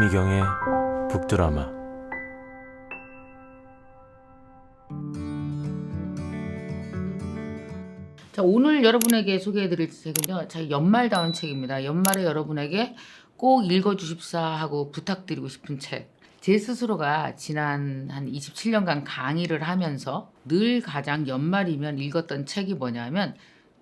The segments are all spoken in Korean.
김미경의 북드라마. 자, 오늘 여러분에게 소개해드릴 책은요, 자, 연말다운 책입니다. 연말에 여러분에게 꼭 읽어주십사 하고 부탁드리고 싶은 책. 제 스스로가 지난 한 27년간 강의를 하면서 늘 가장 연말이면 읽었던 책이 뭐냐면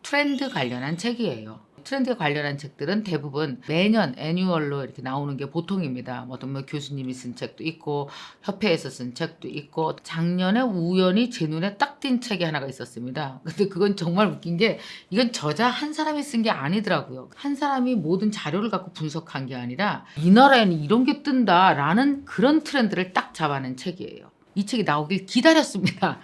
트렌드 관련한 책이에요. 트렌드에 관련한 책들은 대부분 매년 애뉴얼로 이렇게 나오는 게 보통입니다. 뭐 어떤 교수님이 쓴 책도 있고 협회에서 쓴 책도 있고, 작년에 우연히 제 눈에 딱 띈 책이 하나가 있었습니다. 근데 그건 정말 웃긴 게, 이건 저자 한 사람이 쓴 게 아니더라고요. 한 사람이 모든 자료를 갖고 분석한 게 아니라 이 나라에는 이런 게 뜬다라는 그런 트렌드를 딱 잡아낸 책이에요. 이 책이 나오길 기다렸습니다.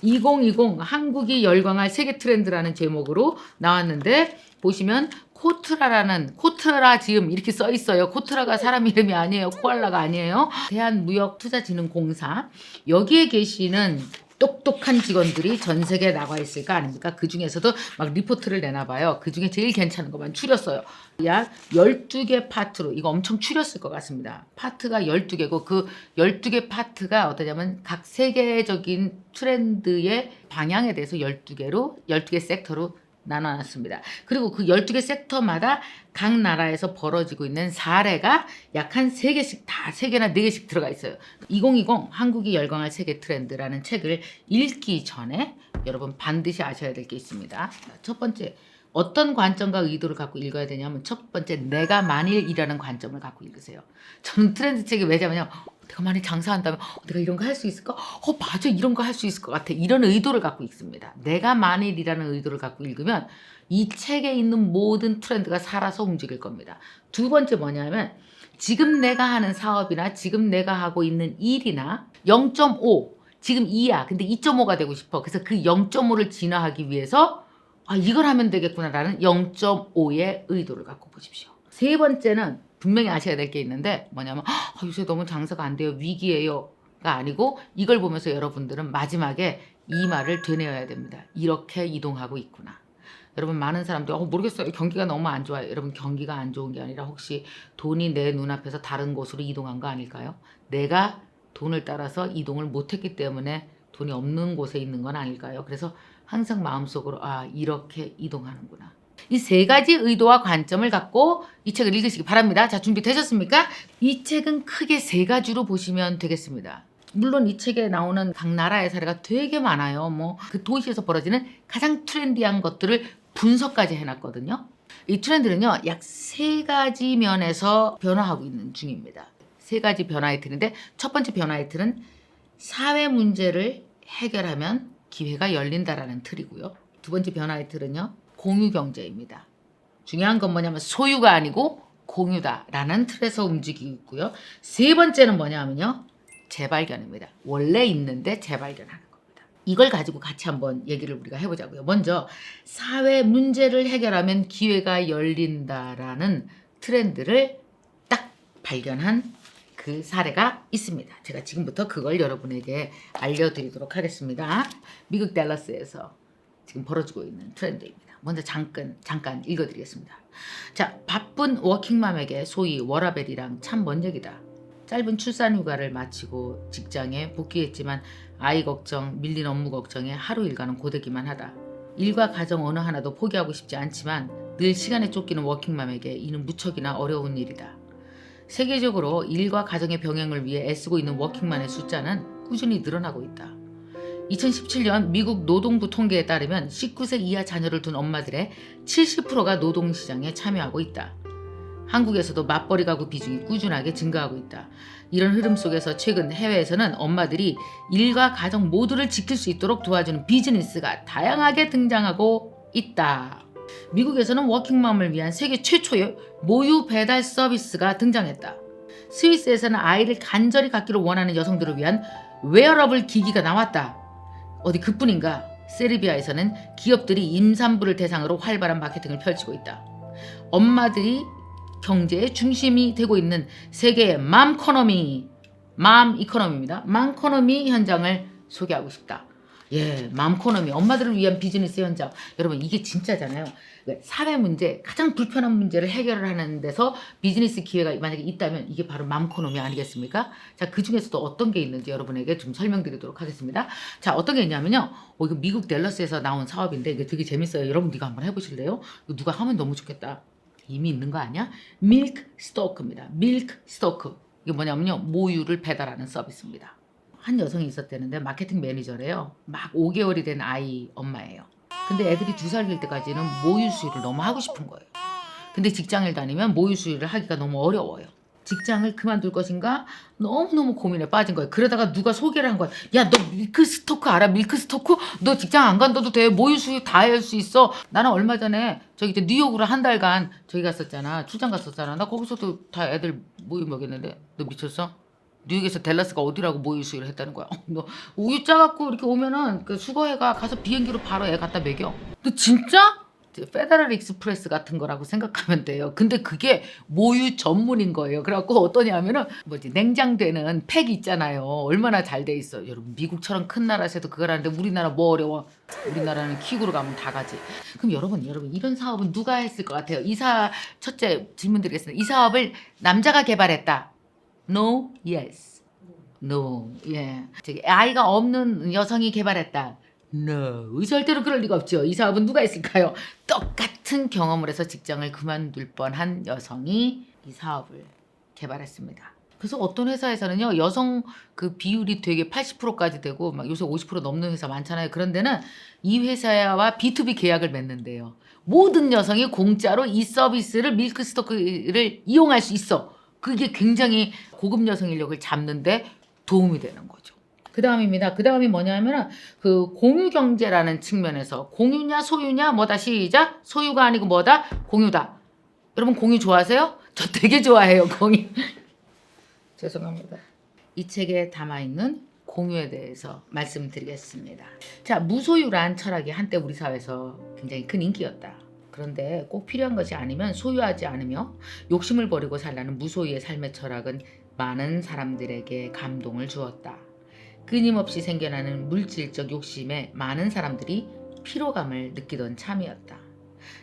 2020 한국이 열광할 세계 트렌드라는 제목으로 나왔는데, 보시면 코트라 지음 이렇게 써 있어요. 코트라가 사람 이름이 아니에요. 코알라가 아니에요. 대한무역투자진흥공사, 여기에 계시는 똑똑한 직원들이 전 세계에 나가 있을 거 아닙니까? 그 중에서도 막 리포트를 내나 봐요. 그 중에 제일 괜찮은 것만 추렸어요. 약 12개 파트로, 이거 엄청 추렸을 것 같습니다. 파트가 12개고 그 12개 파트가 어떠냐면 각 세계적인 트렌드의 방향에 대해서 12개 섹터로 나눠놨습니다. 그리고 그 12개 섹터마다 각 나라에서 벌어지고 있는 사례가 약 한 3개씩, 다 3개나 4개씩 들어가 있어요. 2020 한국이 열광할 세계 트렌드라는 책을 읽기 전에 여러분 반드시 아셔야 될 게 있습니다. 첫 번째, 어떤 관점과 의도를 갖고 읽어야 되냐면, 첫 번째, 내가 만일이라는 관점을 갖고 읽으세요. 저는 트렌드 책이 왜 잡냐면, 내가 만약 장사한다면 내가 이런 거 할 수 있을까? 맞아, 이런 거 할 수 있을 것 같아. 이런 의도를 갖고 읽습니다. 내가 만일이라는 의도를 갖고 읽으면 이 책에 있는 모든 트렌드가 살아서 움직일 겁니다. 두 번째 뭐냐면, 지금 내가 하는 사업이나 지금 내가 하고 있는 일이나 0.5, 지금 2야. 근데 2.5가 되고 싶어. 그래서 그 0.5를 진화하기 위해서 이걸 하면 되겠구나라는 0.5의 의도를 갖고 보십시오. 세 번째는 분명히 아셔야 될 게 있는데, 뭐냐면 요새 너무 장사가 안 돼요, 위기예요가 아니고, 이걸 보면서 여러분들은 마지막에 이 말을 되뇌어야 됩니다. 이렇게 이동하고 있구나. 여러분, 많은 사람들 모르겠어요, 경기가 너무 안 좋아요. 여러분, 경기가 안 좋은 게 아니라 혹시 돈이 내 눈앞에서 다른 곳으로 이동한 거 아닐까요? 내가 돈을 따라서 이동을 못했기 때문에 돈이 없는 곳에 있는 건 아닐까요? 그래서 항상 마음속으로 이렇게 이동하는구나. 이 세 가지 의도와 관점을 갖고 이 책을 읽으시기 바랍니다. 자, 준비되셨습니까? 이 책은 크게 세 가지로 보시면 되겠습니다. 물론 이 책에 나오는 각 나라의 사례가 되게 많아요. 그 도시에서 벌어지는 가장 트렌디한 것들을 분석까지 해놨거든요. 이 트렌드는요, 약 세 가지 면에서 변화하고 있는 중입니다. 세 가지 변화의 틀인데, 첫 번째 변화의 틀은 사회 문제를 해결하면 기회가 열린다라는 틀이고요. 두 번째 변화의 틀은요, 공유 경제입니다. 중요한 건 뭐냐면 소유가 아니고 공유다라는 틀에서 움직이고 있고요. 세 번째는 뭐냐면요, 재발견입니다. 원래 있는데 재발견하는 겁니다. 이걸 가지고 같이 한번 얘기를 우리가 해보자고요. 먼저, 사회 문제를 해결하면 기회가 열린다라는 트렌드를 딱 발견한 그 사례가 있습니다. 제가 지금부터 그걸 여러분에게 알려드리도록 하겠습니다. 미국 댈러스에서 지금 벌어지고 있는 트렌드입니다. 먼저 잠깐 읽어드리겠습니다. 자, 바쁜 워킹맘에게 소위 워라벨이랑 참 먼 얘기다. 짧은 출산휴가를 마치고 직장에 복귀했지만 아이 걱정, 밀린 업무 걱정에 하루 일과는 고되기만 하다. 일과 가정 어느 하나도 포기하고 싶지 않지만 늘 시간에 쫓기는 워킹맘에게 이는 무척이나 어려운 일이다. 세계적으로 일과 가정의 병행을 위해 애쓰고 있는 워킹맘의 숫자는 꾸준히 늘어나고 있다. 2017년 미국 노동부 통계에 따르면 19세 이하 자녀를 둔 엄마들의 70%가 노동시장에 참여하고 있다. 한국에서도 맞벌이 가구 비중이 꾸준하게 증가하고 있다. 이런 흐름 속에서 최근 해외에서는 엄마들이 일과 가정 모두를 지킬 수 있도록 도와주는 비즈니스가 다양하게 등장하고 있다. 미국에서는 워킹맘을 위한 세계 최초의 모유 배달 서비스가 등장했다. 스위스에서는 아이를 간절히 갖기를 원하는 여성들을 위한 웨어러블 기기가 나왔다. 어디 그뿐인가? 세르비아에서는 기업들이 임산부를 대상으로 활발한 마케팅을 펼치고 있다. 엄마들이 경제의 중심이 되고 있는 세계의 맘이코노미입니다. 맘이코노미 현장을 소개하고 싶다. 예, 맘코노미 엄마들을 위한 비즈니스 현장. 여러분 이게 진짜잖아요. 사회 문제, 가장 불편한 문제를 해결을 하는 데서 비즈니스 기회가 만약에 있다면 이게 바로 맘코노미 아니겠습니까? 자, 그 중에서도 어떤 게 있는지 여러분에게 좀 설명드리도록 하겠습니다. 자, 어떤 게 있냐면요. 이거 미국 댈러스에서 나온 사업인데 이게 되게 재밌어요. 여러분 이거 한번 해보실래요? 이거 누가 하면 너무 좋겠다. 이미 있는 거 아니야? 밀크 스토크입니다. 밀크 스토크. 이게 뭐냐면요. 모유를 배달하는 서비스입니다. 한 여성이 있었대는데 마케팅 매니저래요. 막 5개월이 된 아이 엄마예요. 근데 애들이 2살 될 때까지는 모유 수유를 너무 하고 싶은 거예요. 근데 직장을 다니면 모유 수유를 하기가 너무 어려워요. 직장을 그만둘 것인가 너무너무 고민에 빠진 거예요. 그러다가 누가 소개를 한 거야. 야, 너 밀크 스토크 알아? 밀크 스토크? 너 직장 안 간다도 돼. 모유 수유 다 할 수 있어. 나는 얼마 전에 저기 뉴욕으로 한 달간 저기 갔었잖아. 출장 갔었잖아. 나 거기서도 다 애들 모유 먹였는데 너 미쳤어? 뉴욕에서 댈러스가 어디라고 모유 수유를 했다는 거야. 너 우유 짜갖고 이렇게 오면은 그 수거해가 가서 비행기로 바로 애 갖다 먹여. 너 진짜? 페더럴 익스프레스 같은 거라고 생각하면 돼요. 근데 그게 모유 전문인 거예요. 그래갖고 어떠냐면은 뭐지 냉장되는 팩 있잖아요. 얼마나 잘 돼 있어. 여러분 미국처럼 큰 나라에서도 그걸 하는데 우리나라 뭐 어려워. 우리나라는 킥으로 가면 다 가지. 그럼 여러분 이런 사업은 누가 했을 것 같아요? 첫째 질문 드리겠습니다. 이 사업을 남자가 개발했다. No, yes. No, yeah. 저기 아이가 없는 여성이 개발했다. No. 절대로 그럴 리가 없죠. 이 사업은 누가 했을까요? 똑같은 경험을 해서 직장을 그만둘 뻔한 여성이 이 사업을 개발했습니다. 그래서 어떤 회사에서는요, 여성 그 비율이 되게 80%까지 되고, 막 요새 50% 넘는 회사 많잖아요. 그런 데는 이 회사와 B2B 계약을 맺는데요. 모든 여성이 공짜로 이 서비스를 밀크 스토크를 이용할 수 있어. 그게 굉장히 고급 여성 인력을 잡는데 도움이 되는 거죠. 그 다음입니다. 그 다음이 뭐냐면은 그 공유 경제라는 측면에서 공유냐 소유냐 뭐다 시작 소유가 아니고 뭐다 공유다. 여러분 공유 좋아하세요? 저 되게 좋아해요 공유. 죄송합니다. 이 책에 담아있는 공유에 대해서 말씀드리겠습니다. 자, 무소유란 철학이 한때 우리 사회에서 굉장히 큰 인기였다. 그런데 꼭 필요한 것이 아니면 소유하지 않으며 욕심을 버리고 살라는 무소유의 삶의 철학은 많은 사람들에게 감동을 주었다. 끊임없이 생겨나는 물질적 욕심에 많은 사람들이 피로감을 느끼던 참이었다.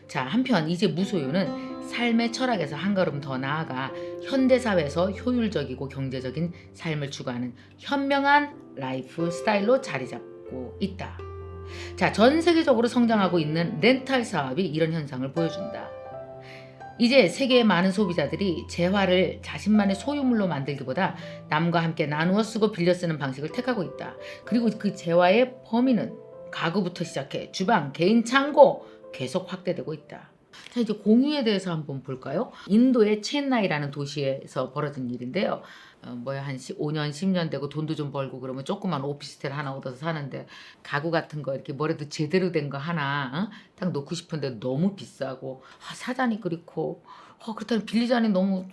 자, 한편 이제 무소유는 삶의 철학에서 한 걸음 더 나아가 현대사회에서 효율적이고 경제적인 삶을 추구하는 현명한 라이프 스타일로 자리 잡고 있다. 자, 전 세계적으로 성장하고 있는 렌탈 사업이 이런 현상을 보여준다. 이제 세계의 많은 소비자들이 재화를 자신만의 소유물로 만들기보다 남과 함께 나누어 쓰고 빌려 쓰는 방식을 택하고 있다. 그리고 그 재화의 범위는 가구부터 시작해 주방, 개인 창고 계속 확대되고 있다. 자, 이제 공유에 대해서 한번 볼까요? 인도의 체나이라는 도시에서 벌어진 일인데요. 한 5년, 10년 되고 돈도 좀 벌고 그러면 조그만 오피스텔 하나 얻어서 사는데 가구 같은 거 이렇게 뭐라도 제대로 된 거 하나 딱 놓고 싶은데 너무 비싸고 사자니 그렇고 그렇다면 빌리자니 너무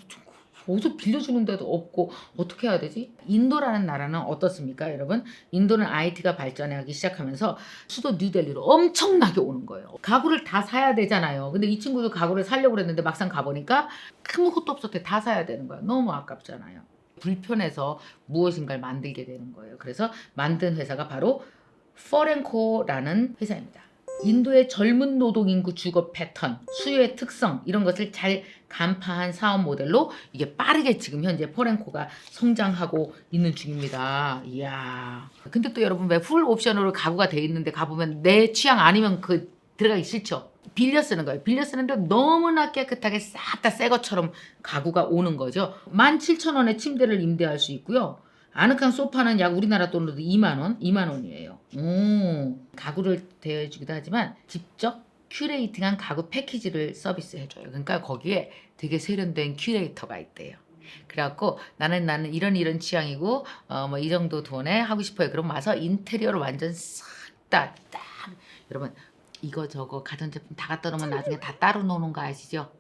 어디서 빌려주는 데도 없고 어떻게 해야 되지? 인도라는 나라는 어떻습니까 여러분? 인도는 IT가 발전하기 시작하면서 수도 뉴델리로 엄청나게 오는 거예요. 가구를 다 사야 되잖아요. 근데 이 친구도 가구를 사려고 그랬는데 막상 가보니까 아무것도 없었대. 다 사야 되는 거예요. 너무 아깝잖아요. 불편해서 무엇인가를 만들게 되는 거예요. 그래서 만든 회사가 바로 포렌코라는 회사입니다. 인도의 젊은 노동인구 주거 패턴, 수요의 특성 이런 것을 잘 간파한 사업 모델로 이게 빠르게 지금 현재 포렌코가 성장하고 있는 중입니다. 이야. 근데 또 여러분 왜 풀 옵션으로 가구가 돼 있는데 가보면 내 취향 아니면 그 들어가기 싫죠. 빌려 쓰는 거예요. 빌려 쓰는데 너무나 깨끗하게 싹 다 새 것처럼 가구가 오는 거죠. 17,000원에 침대를 임대할 수 있고요. 아늑한 소파는 약 우리나라 돈으로 2만 원이에요. 가구를 대여해주기도 하지만 직접 큐레이팅한 가구 패키지를 서비스해줘요. 그러니까 거기에 되게 세련된 큐레이터가 있대요. 그래갖고 나는 이런 취향이고 이 정도 돈에 하고 싶어요. 그럼 와서 인테리어를 완전 싹 다 여러분 이거 저거 가전제품 다 갖다 놓으면 나중에 다 따로 노는 거 아시죠?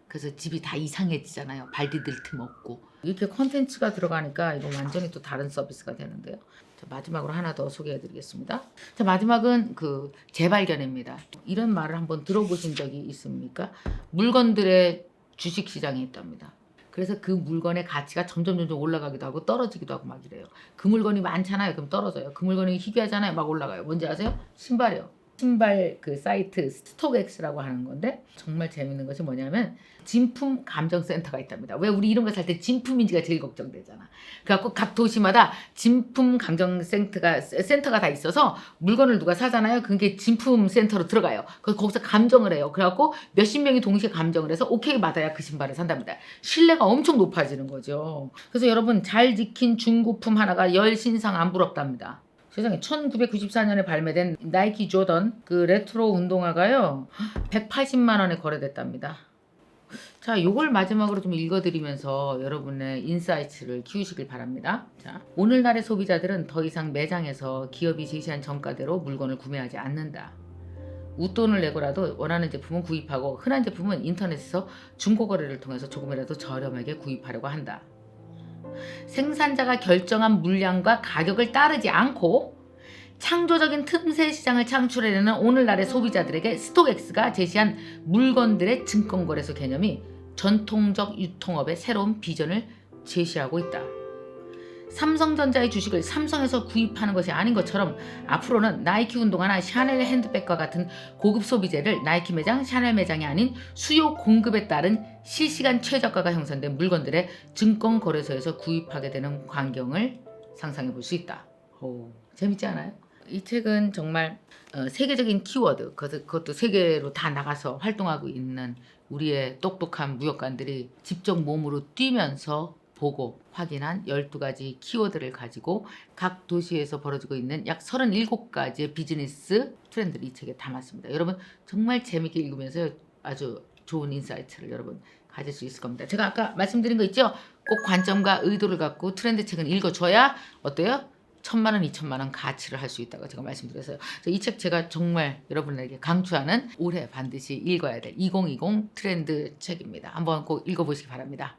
그래서 집이 다 이상해지잖아요. 발 디딜 틈 없고. 이렇게 컨텐츠가 들어가니까 이거 완전히 또 다른 서비스가 되는데요. 자, 마지막으로 하나 더 소개해드리겠습니다. 자, 마지막은 그 재발견입니다. 이런 말을 한번 들어보신 적이 있습니까? 물건들의 주식시장이 있답니다. 그래서 그 물건의 가치가 점점 올라가기도 하고 떨어지기도 하고 막 이래요. 그 물건이 많잖아요. 그럼 떨어져요. 그 물건이 희귀하잖아요. 막 올라가요. 뭔지 아세요? 신발이요. 신발 그 사이트 스톡엑스라고 하는 건데 정말 재밌는 것이 뭐냐면 진품 감정센터가 있답니다. 왜 우리 이런 거 살 때 진품인지가 제일 걱정되잖아. 그래갖고 각 도시마다 진품 감정센터가 다 있어서 물건을 누가 사잖아요. 그게 진품 센터로 들어가요. 거기서 감정을 해요. 그래갖고 몇십 명이 동시에 감정을 해서 오케이 받아야 그 신발을 산답니다. 신뢰가 엄청 높아지는 거죠. 그래서 여러분 잘 지킨 중고품 하나가 열신상 안 부럽답니다. 세상에 1994년에 발매된 나이키 조던 그 레트로 운동화가요 180만 원에 거래됐답니다. 자, 요걸 마지막으로 좀 읽어드리면서 여러분의 인사이트를 키우시길 바랍니다. 자, 오늘날의 소비자들은 더 이상 매장에서 기업이 제시한 정가대로 물건을 구매하지 않는다. 웃돈을 내고라도 원하는 제품은 구입하고 흔한 제품은 인터넷에서 중고거래를 통해서 조금이라도 저렴하게 구입하려고 한다. 생산자가 결정한 물량과 가격을 따르지 않고 창조적인 틈새 시장을 창출해내는 오늘날의 소비자들에게 스톡엑스가 제시한 물건들의 증권거래소 개념이 전통적 유통업의 새로운 비전을 제시하고 있다. 삼성전자의 주식을 삼성에서 구입하는 것이 아닌 것처럼 앞으로는 나이키 운동화나 샤넬 핸드백과 같은 고급 소비재를 나이키 매장, 샤넬 매장이 아닌 수요 공급에 따른 실시간 최저가가 형성된 물건들의 증권거래소에서 구입하게 되는 광경을 상상해 볼 수 있다. 오, 재밌지 않아요? 이 책은 정말 세계적인 키워드, 그것도 세계로 다 나가서 활동하고 있는 우리의 똑똑한 무역관들이 직접 몸으로 뛰면서 보고 확인한 12가지 키워드를 가지고 각 도시에서 벌어지고 있는 약 37가지의 비즈니스 트렌드를 이 책에 담았습니다. 여러분 정말 재밌게 읽으면서 아주 좋은 인사이트를 여러분 가질 수 있을 겁니다. 제가 아까 말씀드린 거 있죠? 꼭 관점과 의도를 갖고 트렌드 책은 읽어줘야 어때요? 1,000만 원, 2,000만 원 가치를 할 수 있다고 제가 말씀드렸어요. 이 책 제가 정말 여러분에게 강추하는 올해 반드시 읽어야 될 2020 트렌드 책입니다. 한번 꼭 읽어보시기 바랍니다.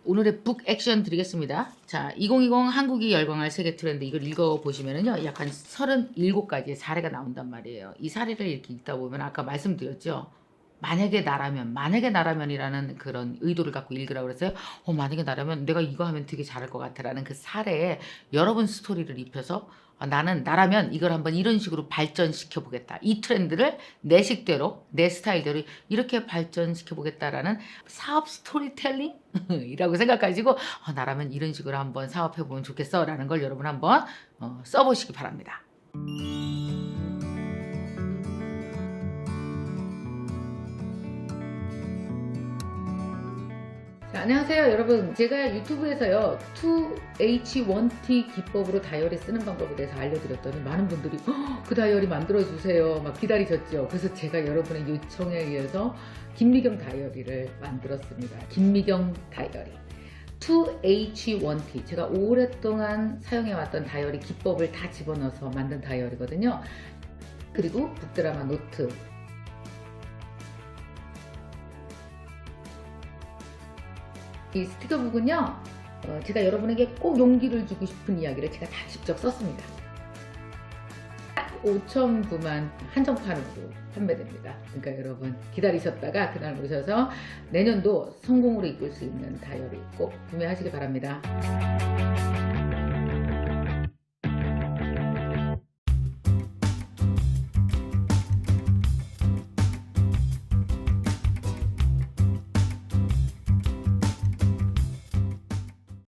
오늘의 북 액션 드리겠습니다. 자, 2020 한국이 열광할 세계 트렌드 이걸 읽어보시면은요, 약간 37가지의 사례가 나온단 말이에요. 이 사례를 이렇게 읽다 보면 아까 말씀드렸죠. 만약에 나라면이라는 그런 의도를 갖고 읽으라고 그랬어요. 만약에 나라면 내가 이거 하면 되게 잘할 것 같아라는 그 사례에 여러분 스토리를 입혀서 나는 나라면 이걸 한번 이런 식으로 발전시켜 보겠다. 이 트렌드를 내 식대로, 내 스타일대로 이렇게 발전시켜 보겠다라는 사업 스토리텔링이라고 생각하시고 나라면 이런 식으로 한번 사업해 보면 좋겠어라는 걸 여러분 한번 써보시기 바랍니다. 자, 안녕하세요 여러분. 제가 유튜브에서요 2H1T 기법으로 다이어리 쓰는 방법에 대해서 알려드렸더니 많은 분들이 그 다이어리 만들어주세요 막 기다리셨죠. 그래서 제가 여러분의 요청에 의해서 김미경 다이어리를 만들었습니다. 김미경 다이어리 2H1T 제가 오랫동안 사용해왔던 다이어리 기법을 다 집어넣어서 만든 다이어리거든요. 그리고 북드라마 노트, 이 스티커북은요 제가 여러분에게 꼭 용기를 주고 싶은 이야기를 제가 다 직접 썼습니다. 딱 5,000부만 한정판으로 판매됩니다. 그러니까 여러분 기다리셨다가 그날 오셔서 내년도 성공으로 이끌 수 있는 다이어리 꼭 구매하시기 바랍니다.